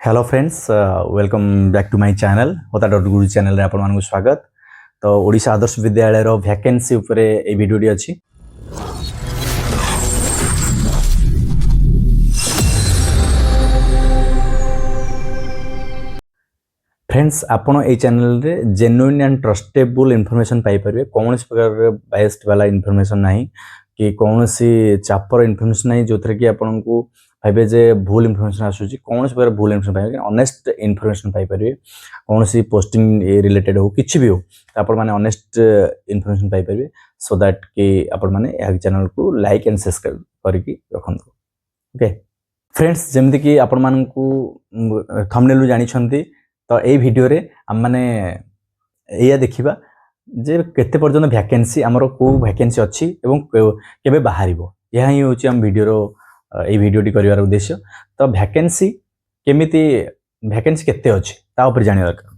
Hello friends, welcome back to my channel Hota dot Guru channel रे आपन स्वागत। तो ओडिशा आदर्श विद्यालय रो वैकेंसी ऊपर ए वीडियोटी अछि। फ्रेंड्स, आपन ए चैनल रे जेन्युइन एंड ट्रस्टेबल इन्फॉर्मेशन पाई परिबे। कौन प्रकार बायस्ड वाला इन्फॉर्मेशन नहीं कि कौन सी चापर इन्फॉर्मेशन नहीं जो थरे कि आपन को भाई जे भूल इन्फॉर्मेशन आसुची। कौन प्रकार भूल इन्फॉर्मेशन पाइबे, ऑनेस्ट इन्फॉर्मेशन पाई परिबे। कौन सी पोस्टिंग रिलेटेड हो किछि भी हो आपन माने ऑनेस्ट इन्फॉर्मेशन पाई परिबे, सो दैट कि आपन माने ए चैनल को लाइक एंड सब्सक्राइब करके रखंतु। ओके फ्रेंड्स, जेमति कि आपन मान को थंबनेल रु जानि छंती, तो ए वीडियो रे हम माने एया देखिबा जे केते पर्यंत वैकेंसी हमरो को वैकेंसी अछि एवं केबे बाहरिबो। यह ही होची हम वीडियो रो ए वीडियोटी करिवार उद्देश्य। तो वैकेंसी केमिति वैकेंसी केते अछि ता ऊपर जानि दरकार।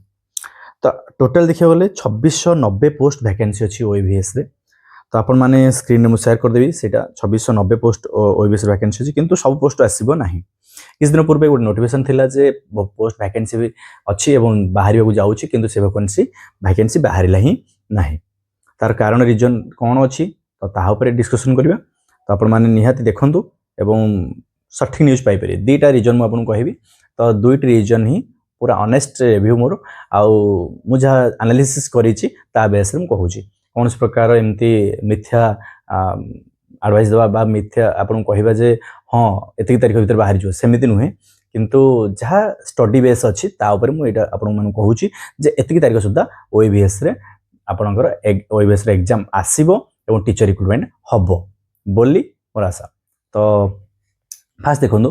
तो टोटल देखियो बोले 2690 पोस्ट वैकेंसी अछि ओईवीएस रे। तो आपण माने स्क्रीन रे मु शेयर कर देबी, सेटा 2690 पोस्ट ओईवीएस वैकेंसी अछि, किंतु सब पोस्ट आसीबो नाही। किस दिन पूर्व गोटे नोटिफिकेशन थिला जे पोस्ट वैकेंसी भी अच्छी एवं बाहर को जाऊँगी, किंतु से वैकेंसी बाहरिला ही नहीं। तार कारण रीजन कौन अच्छी तो ताहा ऊपर डिस्कशन करबा। तो आपण माने निहाती देखंतु एवं सठिक न्यूज पाई परिबे। दुईटा रीजन मु आपन कहबी, तो दुईटी रीजन ही पूरा ऑनेस्ट रिव्यू मोर आउ मु जहा एनालिसिस करिछि ता बेस रे मु कहूछि। कौन प्रकार एमती मिथ्या एडवाइस दवा बा मिथ्या आपन कहबा जे हाँ एतिक तारिख भीतर बाहर जो सेमिति नुहे, किंतु जहाँ स्टडी बेस अच्छी ता ऊपर मु एटा आपन माने कहूछि जे एतिक तारिख सुद्धा ओईवीएस रे आपनकर ओईवीएस रे एग्जाम आसीबो एवं टीचर रिक्रुटमेंट हबो बोली मोर आशा। तो फास्ट देखंतु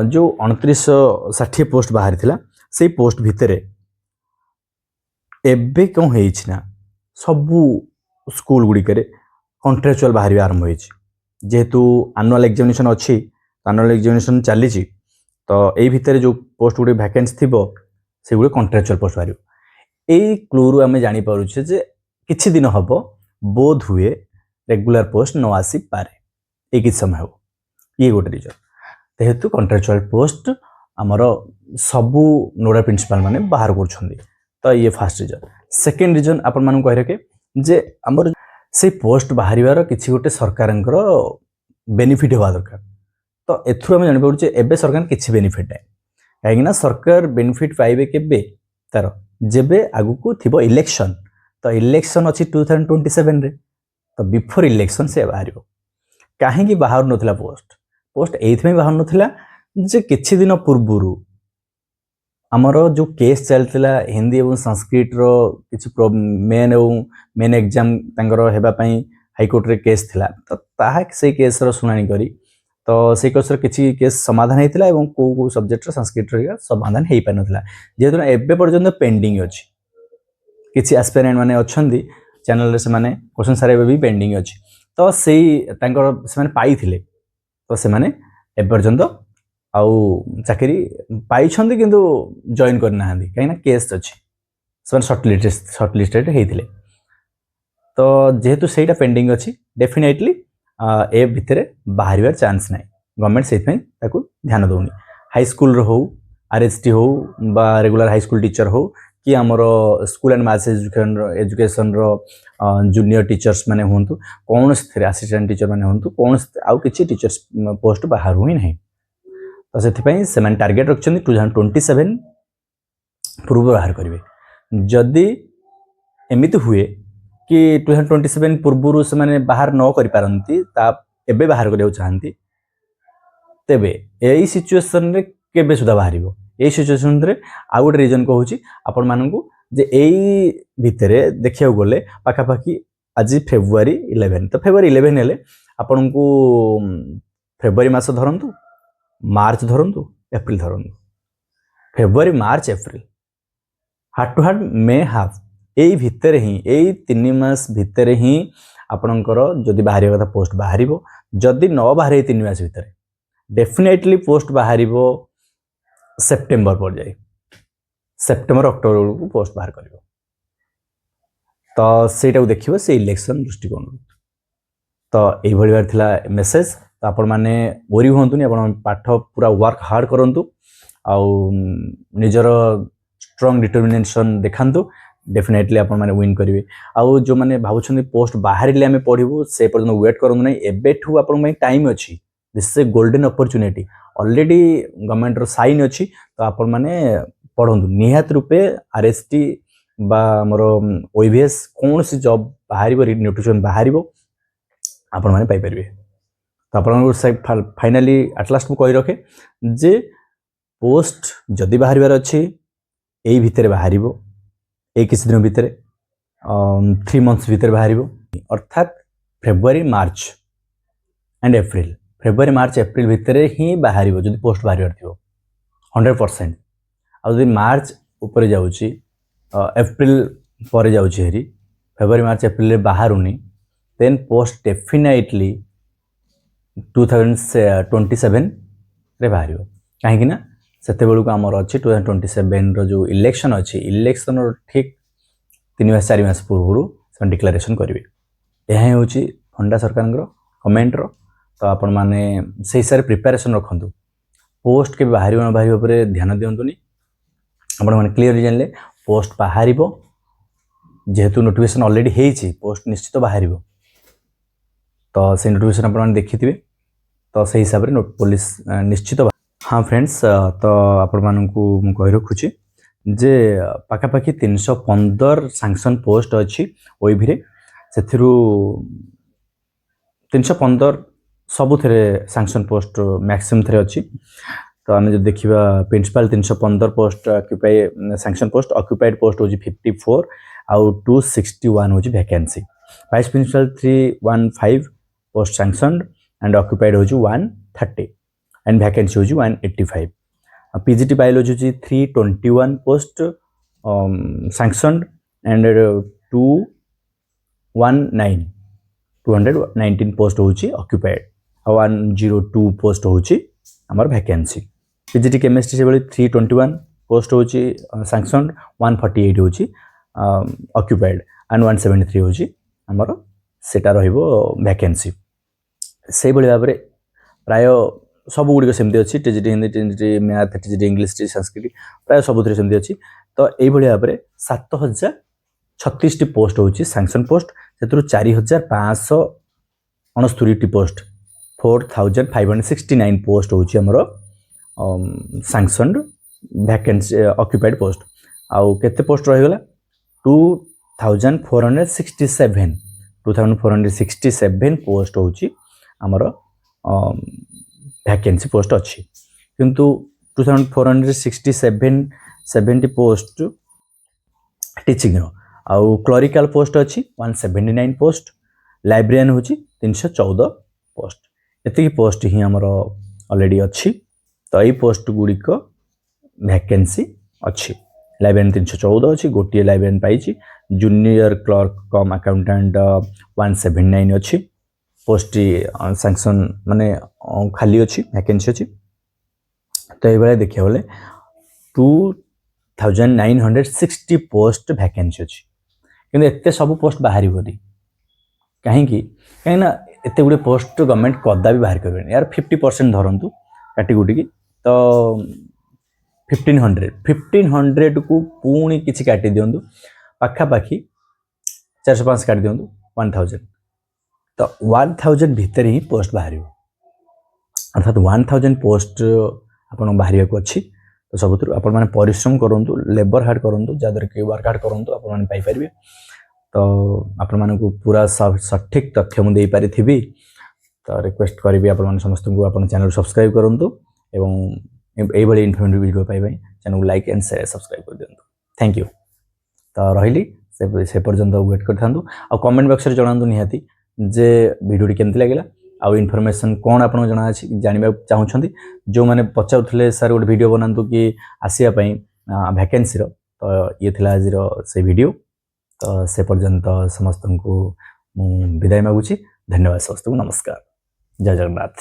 जो 2960 पोस्ट बाहर थिला, से पोस्ट भितरे एबे कोन हेछि ना सबु स्कूल गुडी करे कॉन्ट्रेक्चुअल बाहर आरंभ होइछि। जेहेतु एनुअल एग्जामिनेशन अच्छी, एनुअल एग्जामिनेशन चली, तो यही भितर जो पोस्ट गुटे वैकेंसी थिबो से गुटे कॉन्ट्रेक्चुअल पोस्ट बाहर। यही क्लू रु आमे जानि पारुछे जे किछि दिन हबो बोध हुए रेगुलर पोस्ट न आसी पारे, ए कि समय हो। ये गोटे रीजन, जेहेतु कॉन्ट्रेक्चुअल पोस्ट आमर सबु नोडा प्रिंसिपल माने बाहर करछन्दी। तो ये फर्स्ट रीजन। सेकंड रीजन आपण मानु कहि रखे जे आमर से पोस्ट बाहरिवार किछि गोटे सरकारंकर बेनिफिट होवा दरकार। तो एथुर आम जानि पारुछे एबे सरकार किछि बेनिफिट नै, काहेकि ना सरकार बेनिफिट पाइबे केबे तार जेबे आगु को थिबो इलेक्शन। तो इलेक्शन अछि 2027 रे, तो बिफोर इलेक्शन से बाहरिबो। काहे कि बाहर नथिला पोस्ट एइथमे बाहर नथिला जे किछि दिन पूर्वरु आमर जो केस चलतिला हिंदी एवं संस्कृत रो किछि मेन एग्जाम तांगर हेबा पई हाई कोर्ट रे केस थिला। तो ताहा से केस रो सुनानी करी, तो से केस रो किछि केस समाधान हेतिला एवं को सब्जेक्ट रो संस्कृत रो समाधान हेइ पाइ नथिला। जेहेतु एबे पर्यंत पेंडिंग अछि, किछि एस्पिरेंट माने अछंदी चैनल रे, से माने क्वेश्चन सारे एबे भी पेंडिंग अछि। तो सेही तांकर से माने पाइथिले, तो से माने एबे पर्यंत आउ चाकरी पाई छंदी, किंतु जॉइन करना हांदी काहे ना केस अछि, से शॉर्ट लिस्टेड हेइथिले। तो जेहेतु सेटा पेंडिंग अछि, डेफिनेटली ए भितरे बाहरिवार चांस नै। गवर्नमेंट सेथमै ताकू ध्यान दउनी। हाई स्कूल रो हो, आरएसटी हो बा रेगुलर हाई स्कूल टीचर हो कि हमरो स्कूल एंड मास एजुकेशन रो जूनियर टीचर्स माने होंतु, कौन से असिस्टेंट टीचर माने होंतु, कौन आउ किछि टीचर्स पोस्ट बाहर हुई नहीं। तो से से मैंने टार्गेट रखिछन्ती 2027 पूर्व बाहर करेंगे। जदि एमिति हुए कि 2027 पूर्व से माने बाहर न करि पारंती, ता एबे बाहर करियो चाहंती, तेबे एई सिचुएशन रे केबे सुधा बाहरिबो। एई सिचुएशन रे आ गोटे रीजन कहूची आपण माननकु जे एई भितरे देखियो गले पाखा पाखी आज फेब्रुआरी 11। तो फेब्रुआरी 11 हेले आपनकु फेब्रुआरी मास धरंतु, मार्च धरंतु, एप्रिल धरंतु, February March April heart to heart May half, एई भितरे ही एई 3 मास भितरे ही आपनकर जदि बाहरी कथा पोस्ट बाहरिबो। जदि न बाहरे 3 मास भितरे डेफिनेटली पोस्ट बाहरिबो सेप्टेम्बर पर जाई, सेप्टेम्बर अक्टोबर को पोस्ट बाहर करिवो। तो सेटा देखिबो से इलेक्शन दृष्टिकोण। तो एई भली बार थिला मेसेज। तो आपण माने ओरी होंतुनी, आपण पाठ पूरा वर्क हार्ड करंतु, निजर स्ट्रॉन्ग डिटरमिनेशन देखांतु डेफिनेटली आपण माने विन करिवे आउ जो माने भाबुछन पोस्ट बाहरिले आमे पढिबो से पर्यंत वेट करन नै एबेठू आपण मै टाइम अछि this is a golden opportunity already government rho sine अछि तो आपण माने पढंतु निहात रूपे आरएसटी बा हमरो ओईवीएस कोन सी जॉब बाहरिबो नोटिफिकेशन बाहरिबो आपण माने पाई परिबे तो आपण फाइनली एट लास्ट मु कहि रखे जे पोस्ट जदि बाहरिबार अछि एई भितरे बाहरिबो एक किसी दिन भितर 3 मंथ्स भितर बाहर अर्थात February March and April February March April भितर ही बाहर जो पोस्ट बाहर थी 100% आदि मार्च उपर जाऊँगी एप्रिल पर जाऊँगी हेरी फेब्रुआरी मार्च एप्रिल बाहरुनी देन पोस्ट डेफिनेटली 2027 रे बाहर कहीं सेते बेलू आमर अच्छी 2027 रो जो इलेक्शन अच्छी इलेक्शन ठीक 3 मास 4 मास पूर्व डिक्लेरेशन करेंगे यह हूँ फंडा सरकार कमेंट रो तो आपण मैंने से हिसाब से प्रिपेरेसन रखु पोस्ट के बाहर न बाहर पर ध्यान दिंतुनि आपण मैंने क्लीयरली जानले पोस्ट बाहर जेहेतु नोटिफिकेशन ऑलरेडी होती पोस्ट निश्चित बाहर तो से नोटिफिकेशन आपण देखी तो से हिसाब से पुलिस निश्चित हाँ फ्रेंड्स तो आपण मानकु मु कहि रखुची जे पाखापाखि 315 सैंक्शन पोस्ट अच्छी ओईवी रे सेथिरु 315 सबु थरे सैंक्शन पोस्ट मैक्सिमम थरे अच्छी तो आम जो देखा principal 315 post occupy sanction post occupied post होची 54 आउ 261 होची vacancy vice principal 315 post sanctioned and occupied होची 130 एंड वैकेंसी होची 185 पीजीटी बायोलॉजी होची 321 पोस्ट सैंक्शनड एंड 219 पोस्ट होची ऑक्युपाइड 102 पोस्ट होची हमर वैकेंसी पीजीटी केमिस्ट्री से बळे 321 पोस्ट होची सैंक्शनड 148 होची ऑक्युपाइड एंड 173 होची हमर सेटा रहिबो वैकेंसी से बळे भाबरे प्राय सब गुड़िक सेमती अच्छी TGT Hindi TGT math TGT English T Sanskrit प्राय सबुथ सेमती अच्छी तो यही भाव में 7036 पोस्ट होची सैंक्शन पोस्ट से 4569 पोस्ट 4569 पोस्ट होची हमरो सैंक्शनड वैकेंसी ऑक्युपाइड पोस्ट आउ केते पोस्ट रहिगला 2467 पोस्ट होची हमरो वैकेंसी पोस्ट अच्छी किंतु 2467 पोस्ट टीचिंग आउ क्लरिकल पोस्ट अच्छी 179 पोस्ट लाइब्रेरियन होची 314 पोस्ट एति पोस्ट ही हमर ऑलरेडी अच्छी तो यही पोस्ट गुड़िक वैकेंसी अच्छी लाइब्रेरियन 314 अच्छी गोटे लाइब्रेरियन पाई जूनियर क्लर्क कम अकाउंटेंट 179 अच्छी पोस्ट सैंक्शन माने खाली अच्छी वैकेंसी अच्छी तो ये देखिए बोले 2960 पोस्ट वैकेंसी अच्छी कि एत सब पोस्ट बाहर कहीं एत गुड़े पोस्ट गवर्नमेंट कदा भी बाहर करें यार 50% धरतु काटिकुटिकी तो 1500 को पुणी किसी काटी दिंतु पाखापाखि 405 काटी दिंतु 1000 तो 1000 भितर ही पोस्ट बाहर अर्थात 1000 पोस्ट आपन बाहर को अच्छी तो सब आपण मैंने परिश्रम करूँ लेबर हार्ड करूँ जहाँद्वारा कि वर्क हार्ड करूँ आपने पाइपर तो आपण मानक पूरा सठिक तथ्य मुझे पारि तो रिक्वेस्ट करी आपण समस्त को अपन चैनल सब्सक्राइब करूँ एवं यही इनफॉर्मेटिव वीडियो पाइबा channel like and share subscribe कर दिंतु थैंक यू तो रही से पर्यंत वेट कर था कमेंट बॉक्स में जनातु निहाती जे वीडियो केमती लगे आउ इनफॉरमेशन कौन आप जानवा चाहूँगी जो मैंने पचारे सर गोटे वीडियो बनातु कि आसवाई वैकेंसी तो ये थिला आज से वीडियो तो से पर्यंत समस्त को विदाय मागुची धन्यवाद समस्त को नमस्कार जय जगन्नाथ।